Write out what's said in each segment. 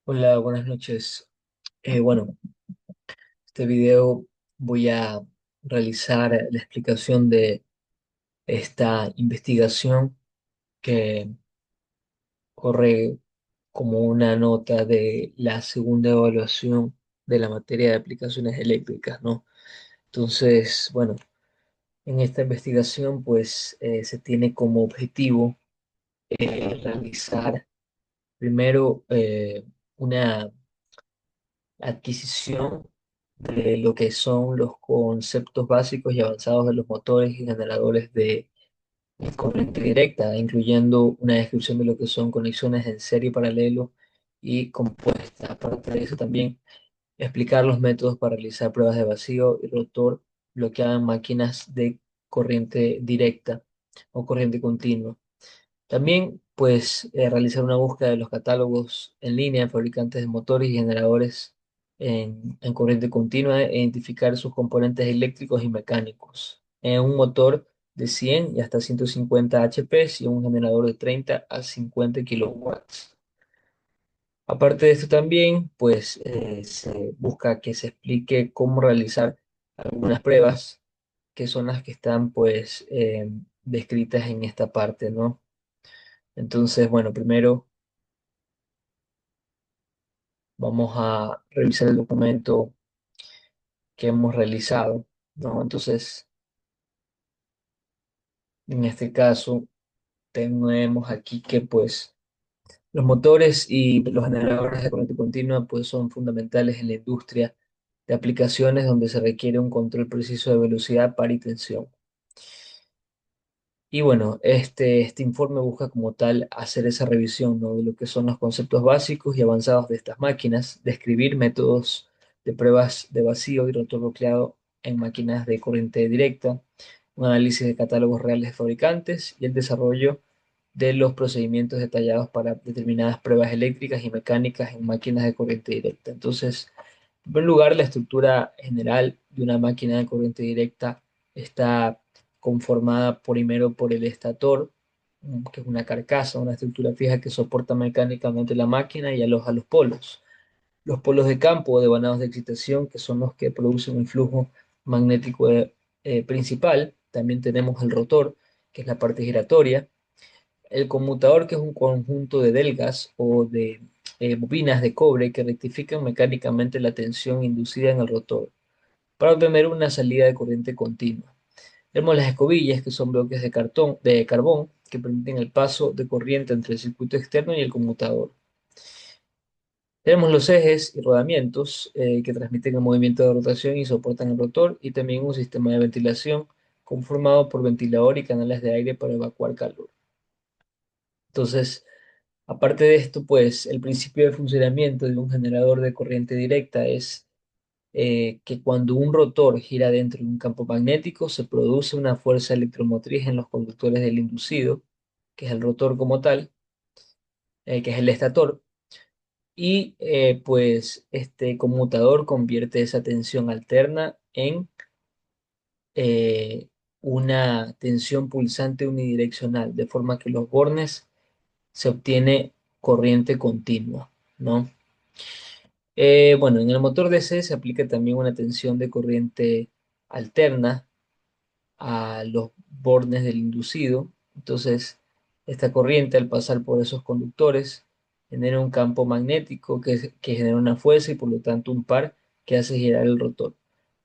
Hola, buenas noches. Bueno, este video voy a realizar la explicación de esta investigación que corre como una nota de la segunda evaluación de la materia de aplicaciones eléctricas, ¿no? Entonces, bueno, en esta investigación pues se tiene como objetivo realizar primero una adquisición de lo que son los conceptos básicos y avanzados de los motores y generadores de corriente directa, incluyendo una descripción de lo que son conexiones en serie paralelo y compuesta. Aparte de eso, también explicar los métodos para realizar pruebas de vacío y rotor bloqueadas en máquinas de corriente directa o corriente continua. También, pues, realizar una búsqueda de los catálogos en línea de fabricantes de motores y generadores en corriente continua e identificar sus componentes eléctricos y mecánicos en un motor de 100 y hasta 150 HP y un generador de 30 a 50 kilowatts. Aparte de esto también, pues, se busca que se explique cómo realizar algunas pruebas que son las que están, pues, descritas en esta parte, ¿no? Entonces, bueno, primero vamos a revisar el documento que hemos realizado, ¿no? Entonces, en este caso, tenemos aquí que pues los motores y los generadores de corriente continua pues son fundamentales en la industria de aplicaciones donde se requiere un control preciso de velocidad, par y tensión. Y bueno, este informe busca como tal hacer esa revisión, ¿no? De lo que son los conceptos básicos y avanzados de estas máquinas, describir métodos de pruebas de vacío y rotor bloqueado en máquinas de corriente directa, un análisis de catálogos reales de fabricantes y el desarrollo de los procedimientos detallados para determinadas pruebas eléctricas y mecánicas en máquinas de corriente directa. Entonces, en primer lugar, la estructura general de una máquina de corriente directa está conformada primero por el estator, que es una carcasa, una estructura fija que soporta mecánicamente la máquina y aloja los polos. Los polos de campo o de vanados de excitación, que son los que producen el flujo magnético principal. También tenemos el rotor, que es la parte giratoria. El conmutador, que es un conjunto de delgas o de bobinas de cobre que rectifican mecánicamente la tensión inducida en el rotor para obtener una salida de corriente continua. Tenemos las escobillas, que son bloques de cartón, de carbón, que permiten el paso de corriente entre el circuito externo y el conmutador. Tenemos los ejes y rodamientos, que transmiten el movimiento de rotación y soportan el rotor, y también un sistema de ventilación conformado por ventilador y canales de aire para evacuar calor. Entonces, aparte de esto, pues el principio de funcionamiento de un generador de corriente directa es que cuando un rotor gira dentro de un campo magnético, se produce una fuerza electromotriz en los conductores del inducido, que es el rotor como tal, que es el estator, y pues este conmutador convierte esa tensión alterna en eh, una tensión pulsante unidireccional, de forma que los bornes se obtiene corriente continua, ¿no? Bueno, en el motor DC se aplica también una tensión de corriente alterna a los bornes del inducido. Entonces, esta corriente al pasar por esos conductores genera un campo magnético que genera una fuerza y por lo tanto un par que hace girar el rotor.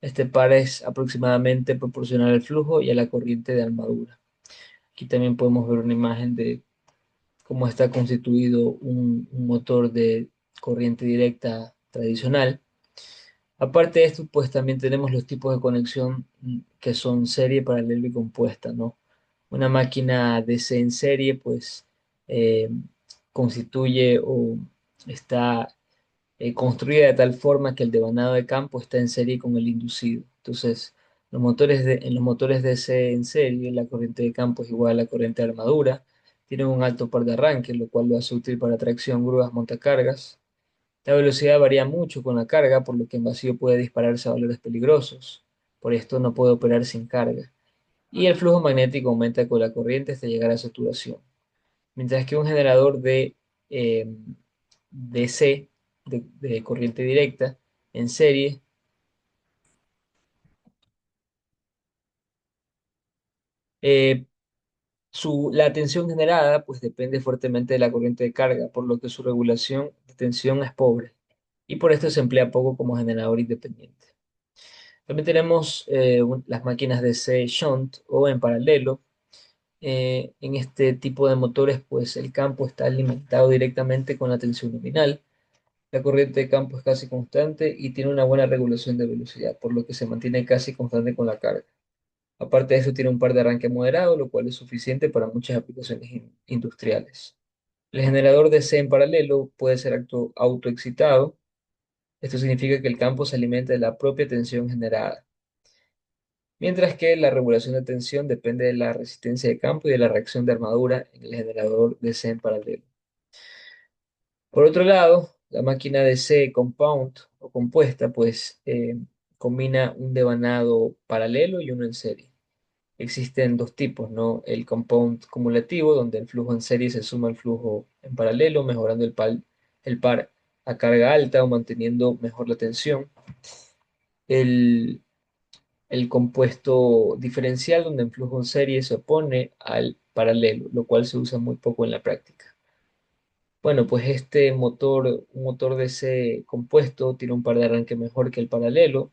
Este par es aproximadamente proporcional al flujo y a la corriente de armadura. Aquí también podemos ver una imagen de cómo está constituido un motor de corriente directa tradicional. Aparte de esto, pues también tenemos los tipos de conexión que son serie, paralela y compuesta, ¿no? Una máquina DC en serie, pues eh, constituye o está construida de tal forma que el devanado de campo está en serie con el inducido. Entonces, en los motores DC en serie, la corriente de campo es igual a la corriente de armadura, tienen un alto par de arranque, lo cual lo hace útil para tracción, grúas, montacargas. La velocidad varía mucho con la carga, por lo que en vacío puede dispararse a valores peligrosos. Por esto no puede operar sin carga. Y el flujo magnético aumenta con la corriente hasta llegar a saturación. Mientras que un generador de DC de corriente directa en serie. Eh, la tensión generada pues depende fuertemente de la corriente de carga, por lo que su regulación de tensión es pobre y por esto se emplea poco como generador independiente. También tenemos las máquinas de C shunt o en paralelo. En este tipo de motores pues el campo está alimentado directamente con la tensión nominal. La corriente de campo es casi constante y tiene una buena regulación de velocidad, por lo que se mantiene casi constante con la carga. Aparte de eso, tiene un par de arranque moderado, lo cual es suficiente para muchas aplicaciones industriales. El generador de C en paralelo puede ser autoexcitado. Esto significa que el campo se alimenta de la propia tensión generada, mientras que la regulación de tensión depende de la resistencia de campo y de la reacción de armadura en el generador de C en paralelo. Por otro lado, la máquina de C compound o compuesta, pues combina un devanado paralelo y uno en serie. Existen dos tipos, ¿no? El compound cumulativo, donde el flujo en serie se suma al flujo en paralelo, mejorando el par a carga alta o manteniendo mejor la tensión. El, el compuesto diferencial, donde el flujo en serie se opone al paralelo, lo cual se usa muy poco en la práctica. Bueno, pues este motor, un motor de ese compuesto, tiene un par de arranque mejor que el paralelo,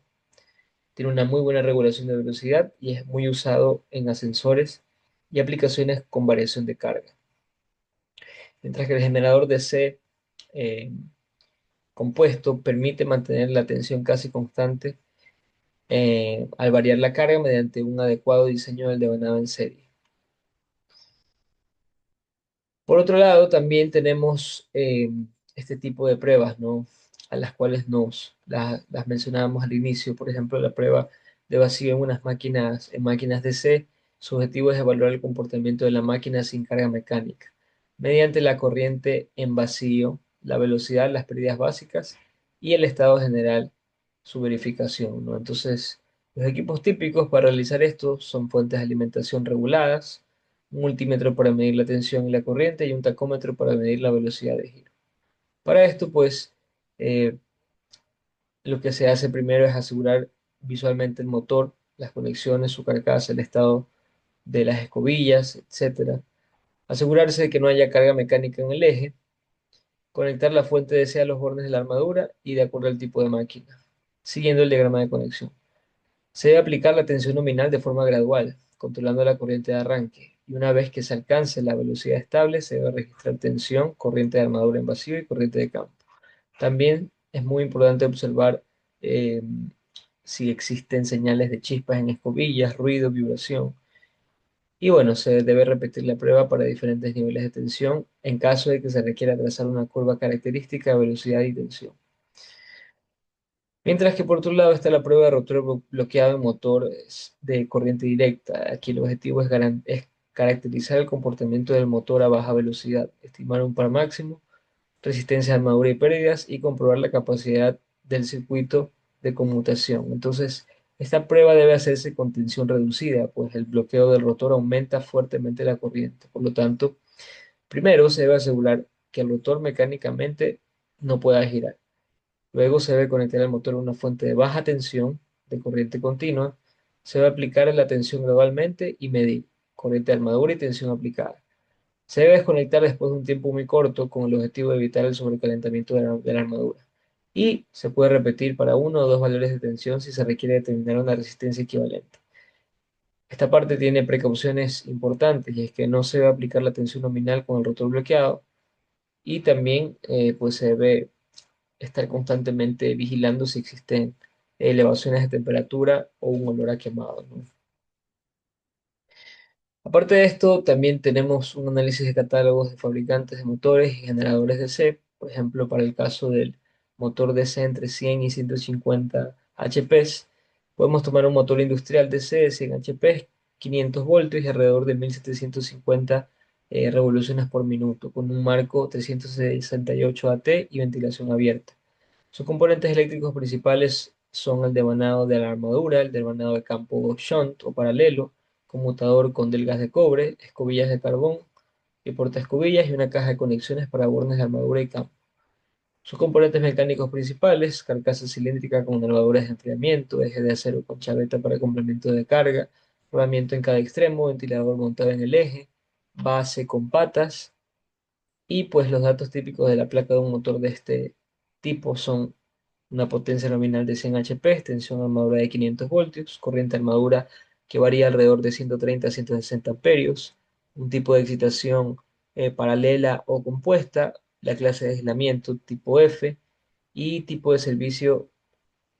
tiene una muy buena regulación de velocidad y es muy usado en ascensores y aplicaciones con variación de carga. Mientras que el generador de C eh, compuesto permite mantener la tensión casi constante al variar la carga mediante un adecuado diseño del devanado en serie. Por otro lado, también tenemos este tipo de pruebas, ¿no? A las cuales las mencionábamos al inicio. Por ejemplo, la prueba de vacío en máquinas DC. Su objetivo es evaluar el comportamiento de la máquina sin carga mecánica, mediante la corriente en vacío, la velocidad, las pérdidas básicas y el estado general, su verificación, ¿no? Entonces, los equipos típicos para realizar esto son fuentes de alimentación reguladas, un multímetro para medir la tensión y la corriente y un tacómetro para medir la velocidad de giro. Para esto, pues, eh, lo que se hace primero es asegurar visualmente el motor, las conexiones, su carcasa, el estado de las escobillas, etcétera. Asegurarse de que no haya carga mecánica en el eje, conectar la fuente de DC a los bornes de la armadura y de acuerdo al tipo de máquina, siguiendo el diagrama de conexión. Se debe aplicar la tensión nominal de forma gradual, controlando la corriente de arranque, y una vez que se alcance la velocidad estable, se debe registrar tensión, corriente de armadura en vacío y corriente de campo. También es muy importante observar eh, si existen señales de chispas en escobillas, ruido, vibración. Y bueno, se debe repetir la prueba para diferentes niveles de tensión en caso de que se requiera trazar una curva característica de velocidad y tensión. Mientras que por otro lado está la prueba de rotor bloqueado en motores de corriente directa. Aquí el objetivo es caracterizar el comportamiento del motor a baja velocidad, estimar un par máximo, resistencia de armadura y pérdidas y comprobar la capacidad del circuito de conmutación. Entonces, esta prueba debe hacerse con tensión reducida, pues el bloqueo del rotor aumenta fuertemente la corriente. Por lo tanto, primero se debe asegurar que el rotor mecánicamente no pueda girar. Luego se debe conectar el motor a una fuente de baja tensión de corriente continua. Se debe aplicar la tensión gradualmente y medir corriente de armadura y tensión aplicada. Se debe desconectar después de un tiempo muy corto con el objetivo de evitar el sobrecalentamiento de la armadura. Y se puede repetir para uno o dos valores de tensión si se requiere determinar una resistencia equivalente. Esta parte tiene precauciones importantes y es que no se debe aplicar la tensión nominal con el rotor bloqueado y también pues se debe estar constantemente vigilando si existen elevaciones de temperatura o un olor a quemado, ¿no? Aparte de esto, también tenemos un análisis de catálogos de fabricantes de motores y generadores de C, por ejemplo, para el caso del motor DC entre 100 y 150 HP, podemos tomar un motor industrial DC de 100 HP, 500 voltios y alrededor de 1750 revoluciones por minuto, con un marco 368 AT y ventilación abierta. Sus componentes eléctricos principales son el devanado de la armadura, el devanado de campo shunt o paralelo, conmutador con delgas de cobre, escobillas de carbón y portaescobillas y una caja de conexiones para bornes de armadura y campo. Sus componentes mecánicos principales: carcasa cilíndrica con nervaduras de enfriamiento, eje de acero con chaveta para complemento de carga, rodamiento en cada extremo, ventilador montado en el eje, base con patas, y pues los datos típicos de la placa de un motor de este tipo son una potencia nominal de 100 HP, extensión armadura de 500 voltios, corriente armadura que varía alrededor de 130 a 160 amperios, un tipo de excitación paralela o compuesta, la clase de aislamiento tipo F y tipo de servicio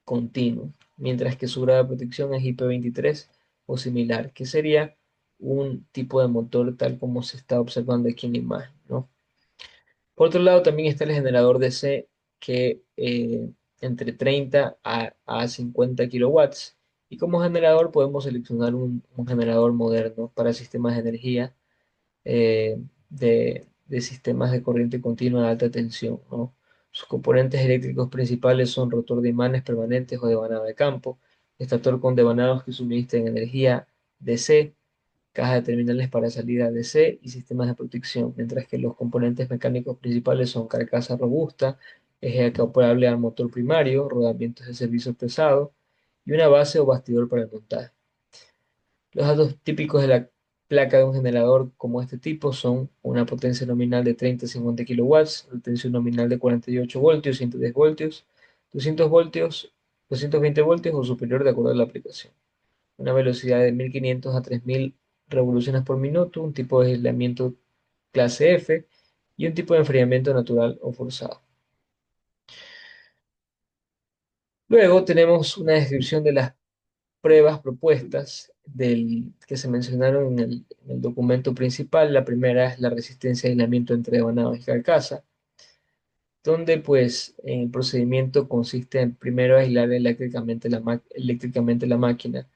continuo, mientras que su grado de protección es IP23 o similar, que sería un tipo de motor tal como se está observando aquí en la imagen, ¿no? Por otro lado, también está el generador DC que entre 30 a 50 kilowatts. Y como generador podemos seleccionar un generador moderno para sistemas de energía de sistemas de corriente continua de alta tensión, ¿no? Sus componentes eléctricos principales son rotor de imanes permanentes o devanado de campo, estator con devanados que suministran energía DC, caja de terminales para salida DC y sistemas de protección, mientras que los componentes mecánicos principales son carcasa robusta, eje acoplable al motor primario, rodamientos de servicio pesado y una base o bastidor para el montaje. Los datos típicos de la placa de un generador como este tipo son una potencia nominal de 30 a 50 kilowatts, una tensión nominal de 48 voltios, 110 voltios, 200 voltios, 220 voltios o superior de acuerdo a la aplicación, una velocidad de 1500 a 3000 revoluciones por minuto, un tipo de aislamiento clase F y un tipo de enfriamiento natural o forzado. Luego tenemos una descripción de las pruebas propuestas que se mencionaron en el documento principal. La primera es la resistencia de aislamiento entre devanados y carcasa, donde pues el procedimiento consiste en primero aislar eléctricamente la máquina,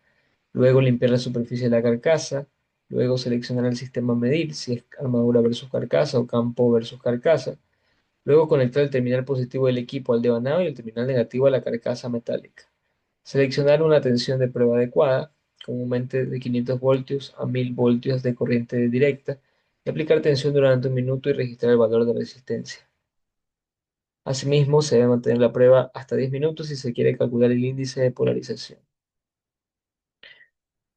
luego limpiar la superficie de la carcasa, luego seleccionar el sistema a medir, si es armadura versus carcasa o campo versus carcasa, luego conectar el terminal positivo del equipo al devanado y el terminal negativo a la carcasa metálica. Seleccionar una tensión de prueba adecuada, comúnmente de 500 voltios a 1000 voltios de corriente directa, y aplicar tensión durante un minuto y registrar el valor de resistencia. Asimismo, se debe mantener la prueba hasta 10 minutos si se quiere calcular el índice de polarización.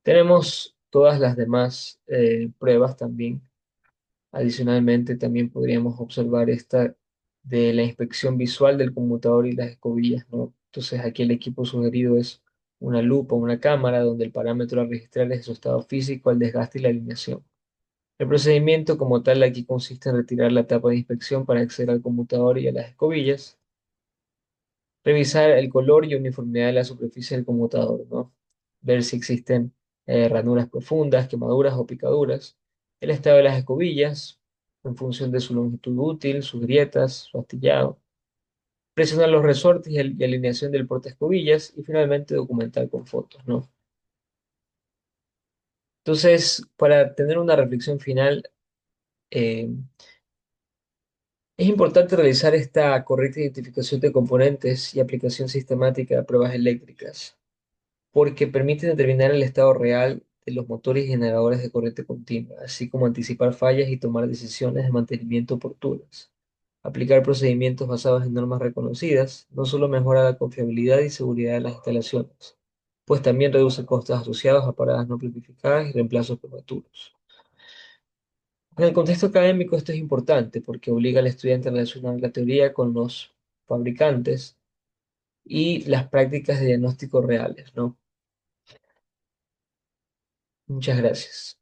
Tenemos todas las demás pruebas también. Adicionalmente, también podríamos observar esta de la inspección visual del conmutador y las escobillas, ¿no? Entonces, aquí el equipo sugerido es una lupa, una cámara, donde el parámetro a registrar es su estado físico, el desgaste y la alineación. El procedimiento como tal aquí consiste en retirar la tapa de inspección para acceder al conmutador y a las escobillas, revisar el color y uniformidad de la superficie del conmutador, ¿no? Ver si existen ranuras profundas, quemaduras o picaduras, el estado de las escobillas en función de su longitud útil, sus grietas, su astillado, presionar los resortes y alineación del portaescobillas y finalmente documentar con fotos, ¿no? Entonces, para tener una reflexión final, eh, es importante realizar esta correcta identificación de componentes y aplicación sistemática de pruebas eléctricas, porque permite determinar el estado real de los motores y generadores de corriente continua, así como anticipar fallas y tomar decisiones de mantenimiento oportunas. Aplicar procedimientos basados en normas reconocidas no solo mejora la confiabilidad y seguridad de las instalaciones, pues también reduce costos asociados a paradas no planificadas y reemplazos prematuros. En el contexto académico esto es importante porque obliga al estudiante a relacionar la teoría con los fabricantes y las prácticas de diagnóstico reales, ¿no? Muchas gracias.